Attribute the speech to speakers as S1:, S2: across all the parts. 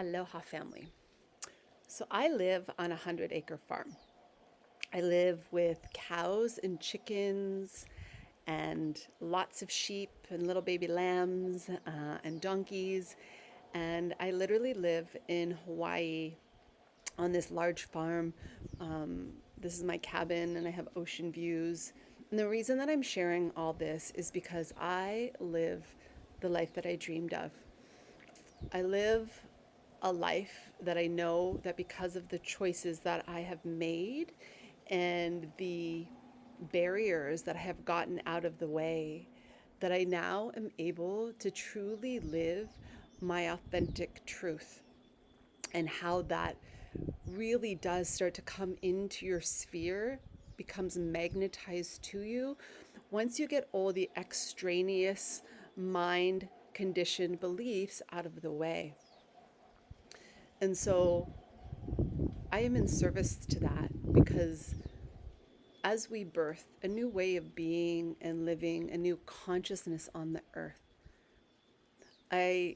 S1: Aloha family. So I live on a 100-acre farm. I live with cows and chickens and lots of sheep and little baby lambs and donkeys. And I literally live in Hawaii on this large farm. This is my cabin and I have ocean views. And the reason that I'm sharing all this is because I live the life that I dreamed of. I live a life that I know that because of the choices that I have made and the barriers that I have gotten out of the way, that I now am able to truly live my authentic truth, and how that really does start to come into your sphere, becomes magnetized to you once you get all the extraneous mind conditioned beliefs out of the way. And so I am in service to that because as we birth a new way of being and living, a new consciousness on the earth, I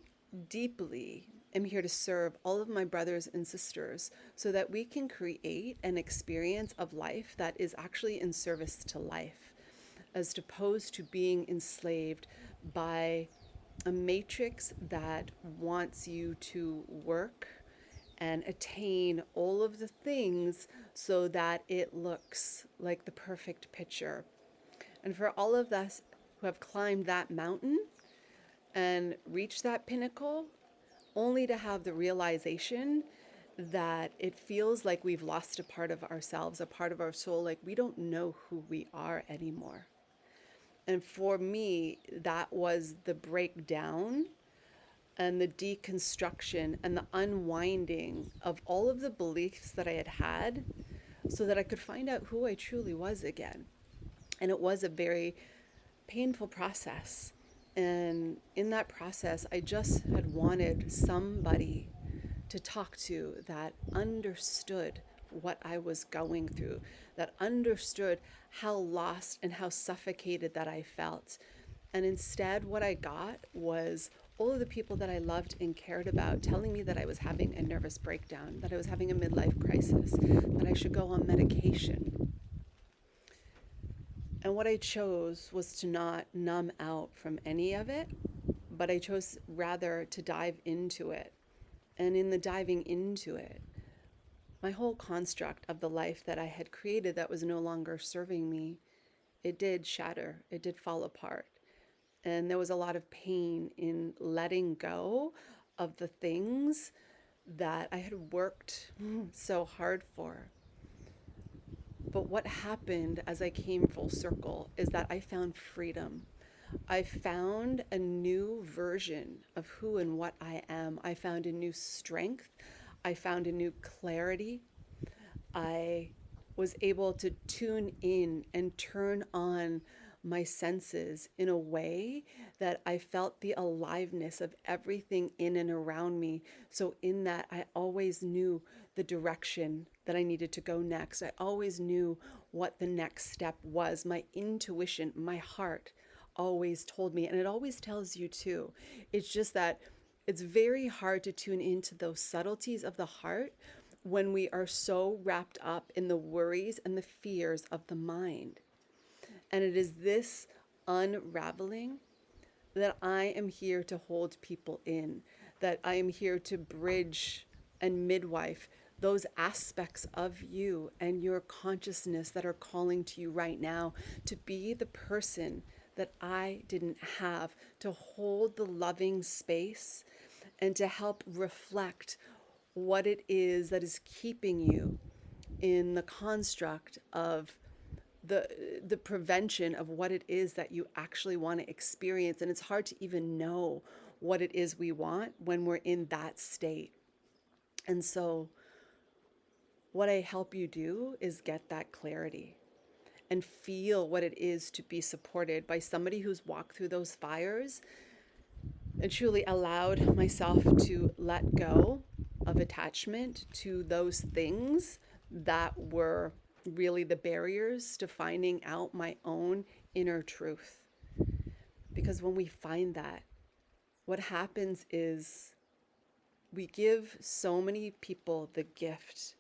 S1: deeply am here to serve all of my brothers and sisters so that we can create an experience of life that is actually in service to life, as opposed to being enslaved by a matrix that wants you to work and attain all of the things so that it looks like the perfect picture. And for all of us who have climbed that mountain and reached that pinnacle, only to have the realization that it feels like we've lost a part of ourselves, a part of our soul, like we don't know who we are anymore. And for me, that was the breakdown and the deconstruction and the unwinding of all of the beliefs that I had had so that I could find out who I truly was again. And it was a very painful process. And in that process, I just had wanted somebody to talk to that understood what I was going through, that understood how lost and how suffocated that I felt. And instead, what I got was all of the people that I loved and cared about telling me that I was having a nervous breakdown, that I was having a midlife crisis, that I should go on medication. And what I chose was to not numb out from any of it, but I chose rather to dive into it. And in the diving into it, my whole construct of the life that I had created that was no longer serving me, it did shatter, it did fall apart. And there was a lot of pain in letting go of the things that I had worked so hard for. But what happened as I came full circle is that I found freedom. I found a new version of who and what I am. I found a new strength. I found a new clarity. I was able to tune in and turn on my senses in a way that I felt the aliveness of everything in and around me. So, in that, I always knew the direction that I needed to go next. I always knew what the next step was. My intuition, my heart always told me, and it always tells you too. It's just that it's very hard to tune into those subtleties of the heart when we are so wrapped up in the worries and the fears of the mind. And it is this unraveling that I am here to hold people in, that I am here to bridge and midwife those aspects of you and your consciousness that are calling to you right now to be the person that I didn't have, to hold the loving space and to help reflect what it is that is keeping you in the construct of the prevention of what it is that you actually want to experience. And it's hard to even know what it is we want when we're in that state. And so what I help you do is get that clarity and feel what it is to be supported by somebody who's walked through those fires and truly allowed myself to let go of attachment to those things that were really the barriers to finding out my own inner truth. Because when we find that, what happens is we give so many people the gift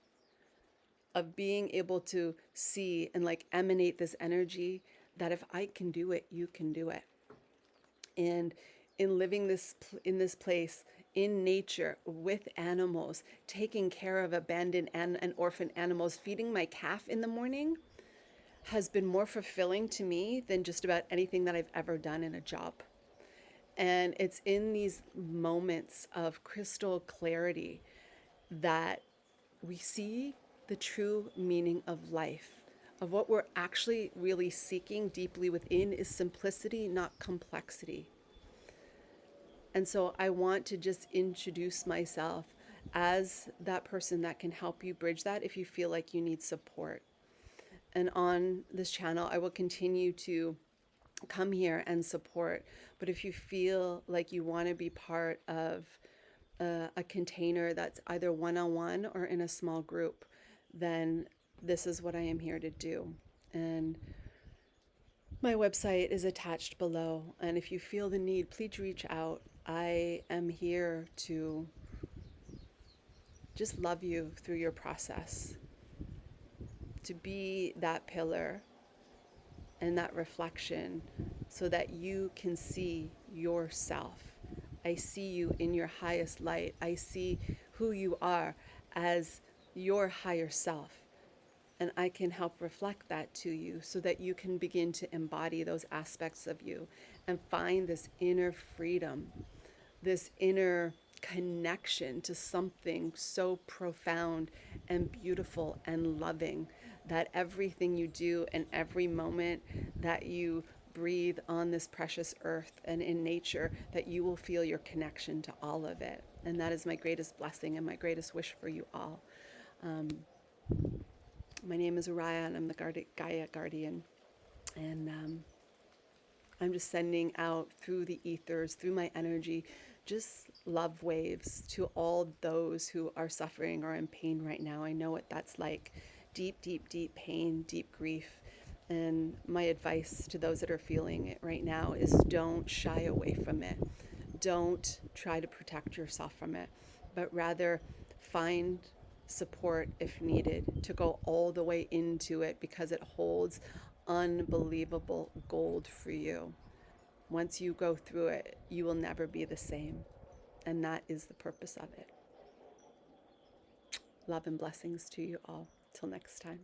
S1: of being able to see and like emanate this energy that if I can do it, you can do it. And in living in this place in nature with animals, taking care of abandoned and orphan animals, feeding my calf in the morning has been more fulfilling to me than just about anything that I've ever done in a job. And it's in these moments of crystal clarity that we see the true meaning of life, of what we're actually really seeking deeply within is simplicity, not complexity. And so I want to just introduce myself as that person that can help you bridge that if you feel like you need support. And on this channel, I will continue to come here and support. But if you feel like you want to be part of a container that's either one-on-one or in a small group, then this is what I am here to do. And my website is attached below. And if you feel the need, please reach out. I am here to just love you through your process, to be that pillar and that reflection so that you can see yourself. I see you in your highest light. I see who you are as your higher self. And I can help reflect that to you so that you can begin to embody those aspects of you and find this inner freedom, this inner connection to something so profound and beautiful and loving that everything you do and every moment that you breathe on this precious earth and in nature, that you will feel your connection to all of it. And that is my greatest blessing and my greatest wish for you all. My name is Araya and I'm the Gaia Guardian. And I'm just sending out through the ethers, through my energy, just love waves to all those who are suffering or in pain right now. I know what that's like. Deep, deep, deep pain, deep grief. And my advice to those that are feeling it right now is don't shy away from it. Don't try to protect yourself from it, but rather find support if needed to go all the way into it because it holds unbelievable gold for you. Once you go through it, you will never be the same. And that is the purpose of it. Love and blessings to you all. Till next time.